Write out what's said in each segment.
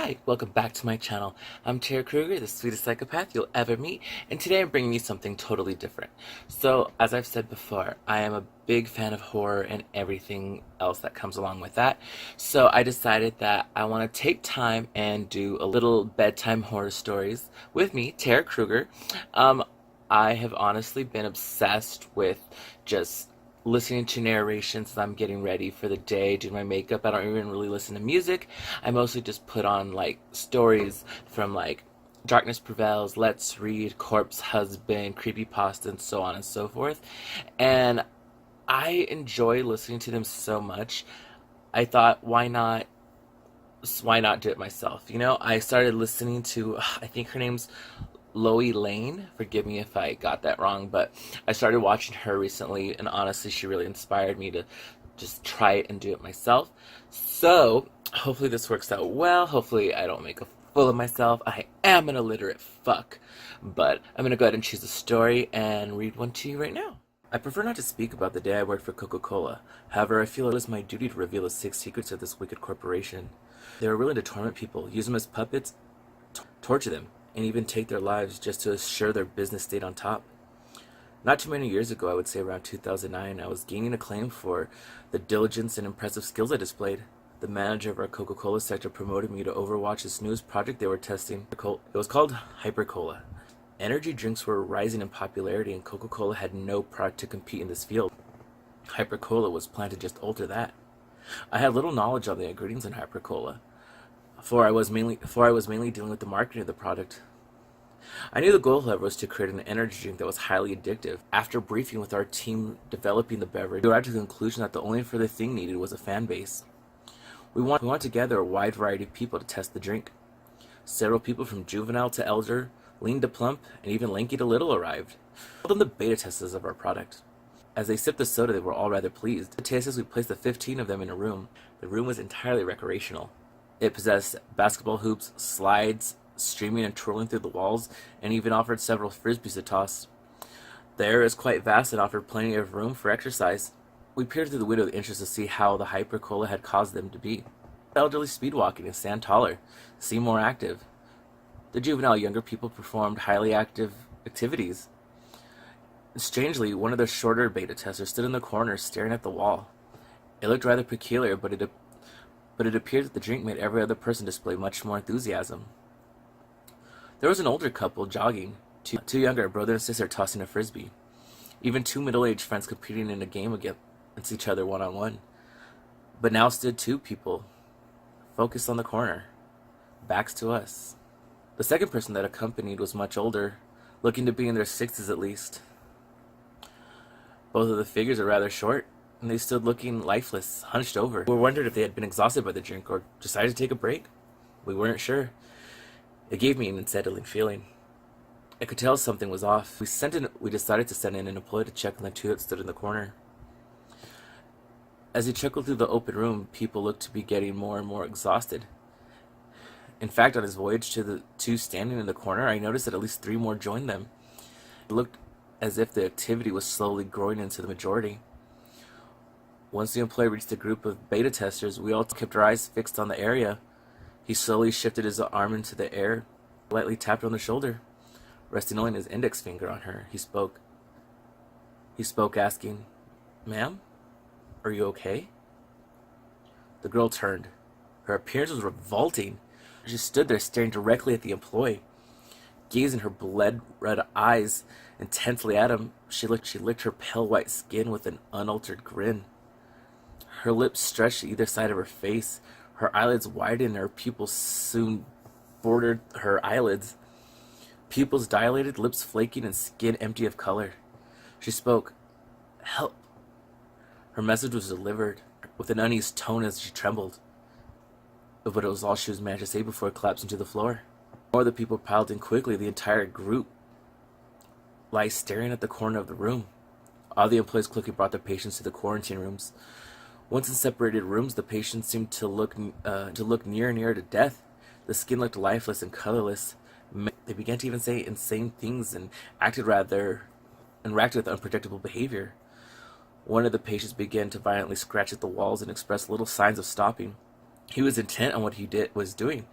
Hi, welcome back to my channel. I'm Krueger, the sweetest psychopath you'll ever meet, and today I'm bringing you something totally different. So, as I've said before, I am a big fan of horror and everything else that comes along with that. So I decided that I want to take time and do a little bedtime horror stories with me, Krueger. I have honestly been obsessed with just listening to narrations as I'm getting ready for the day, doing my makeup. I don't even really listen to music. I mostly just put on like stories from like Darkness Prevails, Let's Read, Corpse Husband, Creepypasta, and so on and so forth. And I enjoy listening to them so much. I thought, why not do it myself? You know, I started listening to, I think her name's Loie Lane. Forgive me if I got that wrong, but I started watching her recently, and honestly, she really inspired me to just try it and do it myself. So, hopefully this works out well. Hopefully I don't make a fool of myself. I am an illiterate fuck. But I'm gonna go ahead and choose a story and read one to you right now. I prefer not to speak about the day I worked for Coca-Cola. However, I feel it is my duty to reveal the 6 secrets of this wicked corporation. They were willing to torment people, use them as puppets, torture them, and even take their lives just to assure their business stayed on top. Not too many years ago, I would say around 2009, I was gaining acclaim for the diligence and impressive skills I displayed. The manager of our Coca-Cola sector promoted me to overwatch this newest project they were testing. It was called Hyper-Cola. Energy drinks were rising in popularity, and Coca-Cola had no product to compete in this field. Hyper-Cola was planned to just alter that. I had little knowledge on the ingredients in Hyper-Cola, for I was mainly dealing with the marketing of the product. I knew the goal, however, was to create an energy drink that was highly addictive. After briefing with our team developing the beverage, we arrived at the conclusion that the only further thing needed was a fan base. We wanted to gather a wide variety of people to test the drink. Several people from juvenile to elder, lean to plump, and even lanky to little arrived. We called them the beta testers of our product. As they sipped the soda, they were all rather pleased. The tasters, we placed the 15 of them in a room. The room was entirely recreational. It possessed basketball hoops, slides, streaming and twirling through the walls, and even offered several frisbees to toss. The area was quite vast and offered plenty of room for exercise. We peered through the window with interest to see how the Hyper-Cola had caused them to be. The elderly speed-walking and stand taller, seemed more active. The juvenile younger people performed highly active activities. Strangely, one of the shorter beta testers stood in the corner staring at the wall. It looked rather peculiar, but it appeared that the drink made every other person display much more enthusiasm. There was an older couple jogging, two younger, a brother and sister tossing a frisbee, even 2 middle-aged friends competing in a game against each other one-on-one. But now stood 2 people, focused on the corner, backs to us. The second person that accompanied was much older, looking to be in their 60s at least. Both of the figures are rather short, and they stood looking lifeless, hunched over. We wondered if they had been exhausted by the drink or decided to take a break. We weren't sure. It gave me an unsettling feeling. I could tell something was off. We decided to send in an employee to check on the 2 that stood in the corner. As he chuckled through the open room, people looked to be getting more and more exhausted. In fact, on his voyage to the 2 standing in the corner, I noticed that at least 3 more joined them. It looked as if the activity was slowly growing into the majority. Once the employee reached the group of beta testers, we all kept our eyes fixed on the area. He slowly shifted his arm into the air, lightly tapped her on the shoulder. Resting only his index finger on her, he spoke. He spoke, asking, "Ma'am, are you okay?" The girl turned. Her appearance was revolting. She stood there staring directly at the employee. Gazing her blood-red eyes intensely at him, she licked her pale white skin with an unaltered grin. Her lips stretched to either side of her face. Her eyelids widened and her pupils soon bordered her eyelids. Pupils dilated, lips flaking, and skin empty of color. She spoke, "Help." Her message was delivered with an uneasy tone as she trembled. But it was all she was managed to say before collapsing to the floor. More of the people piled in quickly. The entire group lay staring at the corner of the room. All the employees quickly brought their patients to the quarantine rooms. Once in separated rooms, the patients seemed to look near and near to death. The skin looked lifeless and colorless. They began to even say insane things and acted with unpredictable behavior. One of the patients began to violently scratch at the walls and express little signs of stopping. He was intent on what he was doing.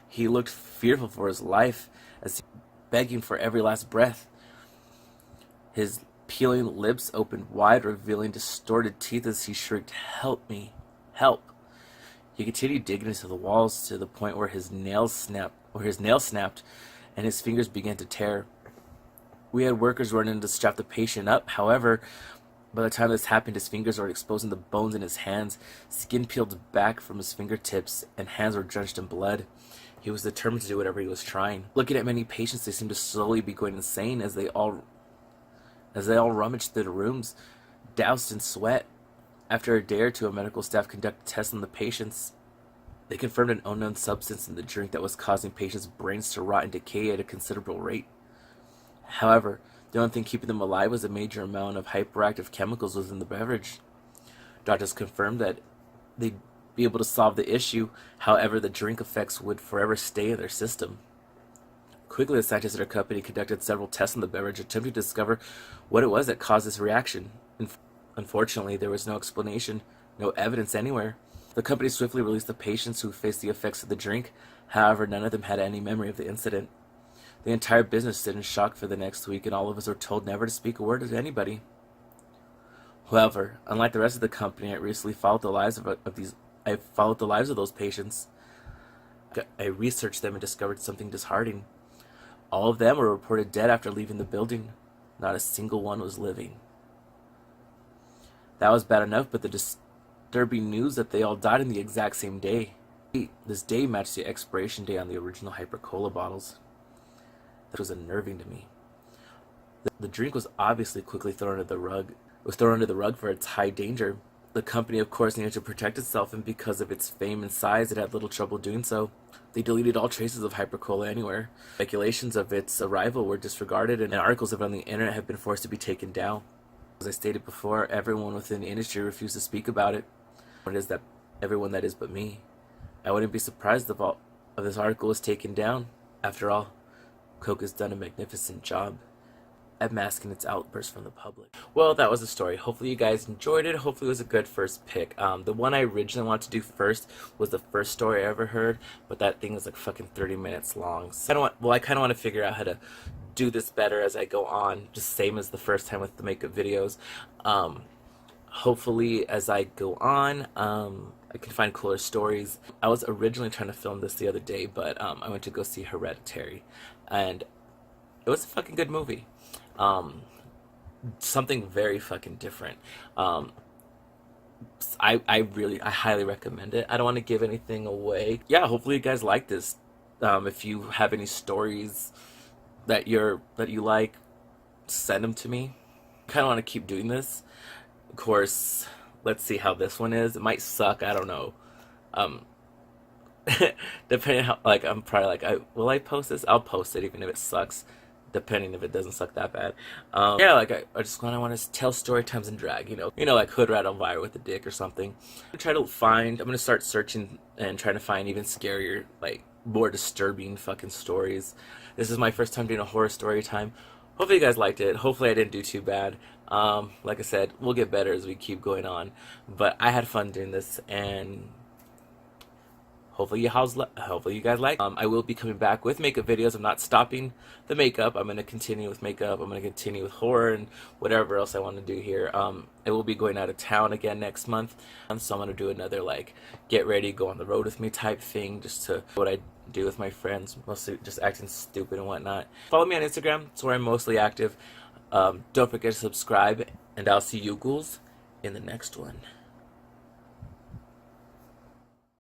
He looked fearful for his life as he was begging for every last breath. His peeling lips opened wide, revealing distorted teeth as he shrieked, "Help me! Help!" He continued digging into the walls to the point where his nails snapped and his fingers began to tear. We had workers running to strap the patient up. However, by the time this happened, his fingers were exposing the bones in his hands. Skin peeled back from his fingertips, and hands were drenched in blood. He was determined to do whatever he was trying. Looking at many patients, they seemed to slowly be going insane as they all rummaged through the rooms, doused in sweat. After a day or two, a medical staff conducted tests on the patients. They confirmed an unknown substance in the drink that was causing patients' brains to rot and decay at a considerable rate. However, the only thing keeping them alive was a major amount of hyperactive chemicals within the beverage. Doctors confirmed that they'd be able to solve the issue. However, the drink effects would forever stay in their system. Quickly, the scientists at our company conducted several tests on the beverage, attempting to discover what it was that caused this reaction. Unfortunately, there was no explanation, no evidence anywhere. The company swiftly released the patients who faced the effects of the drink. However, none of them had any memory of the incident. The entire business stood in shock for the next week, and all of us were told never to speak a word to anybody. However, unlike the rest of the company, I recently followed the lives of those patients. I researched them and discovered something disheartening. All of them were reported dead after leaving the building. Not a single one was living. That was bad enough, but the disturbing news that they all died on the exact same day. This day matched the expiration date on the original Hyper-Cola bottles. That was unnerving to me. The drink was obviously quickly thrown under the rug. It was thrown under the rug for its high danger. The company, of course, needed to protect itself, and because of its fame and size, it had little trouble doing so. They deleted all traces of Hyper-Cola anywhere. Speculations of its arrival were disregarded, and articles of it on the internet have been forced to be taken down. As I stated before, everyone within the industry refused to speak about it. What is that? Everyone that is but me. I wouldn't be surprised if all of this article was taken down. After all, Coke has done a magnificent job at masking its outbursts from the public. Well, that was the story. Hopefully you guys enjoyed it. Hopefully it was a good first pick. The one I originally wanted to do first was the first story I ever heard, but that thing is like fucking 30 minutes long. So I kind of want to figure out how to do this better as I go on, just same as the first time with the makeup videos. Hopefully as I go on, I can find cooler stories. I was originally trying to film this the other day, but I went to go see Hereditary, and it was a fucking good movie. Something very fucking different. I highly recommend it. I don't want to give anything away. Yeah, hopefully you guys like this. If you have any stories that you like, send them to me. I kind of want to keep doing this. Of course, let's see how this one is. It might suck. I don't know. Depending how, like, I'm probably like, will I post this? I'll post it even if it sucks. Depending if it doesn't suck that bad. Yeah, like I just want to tell story times and drag, you know, like Hood Rat on Fire with a dick or something. I'm gonna start searching and trying to find even scarier, like more disturbing fucking stories. This is my first time doing a horror story time. Hopefully you guys liked it. Hopefully I didn't do too bad. Like I said, we'll get better as we keep going on. But I had fun doing this, and hopefully you guys like. I will be coming back with makeup videos. I'm not stopping the makeup. I'm going to continue with makeup. I'm going to continue with horror and whatever else I want to do here. I will be going out of town again next month, so I'm going to do another like get ready, go on the road with me type thing, just to what I do with my friends, mostly just acting stupid and whatnot. Follow me on Instagram. It's where I'm mostly active. Don't forget to subscribe, and I'll see you ghouls in the next one.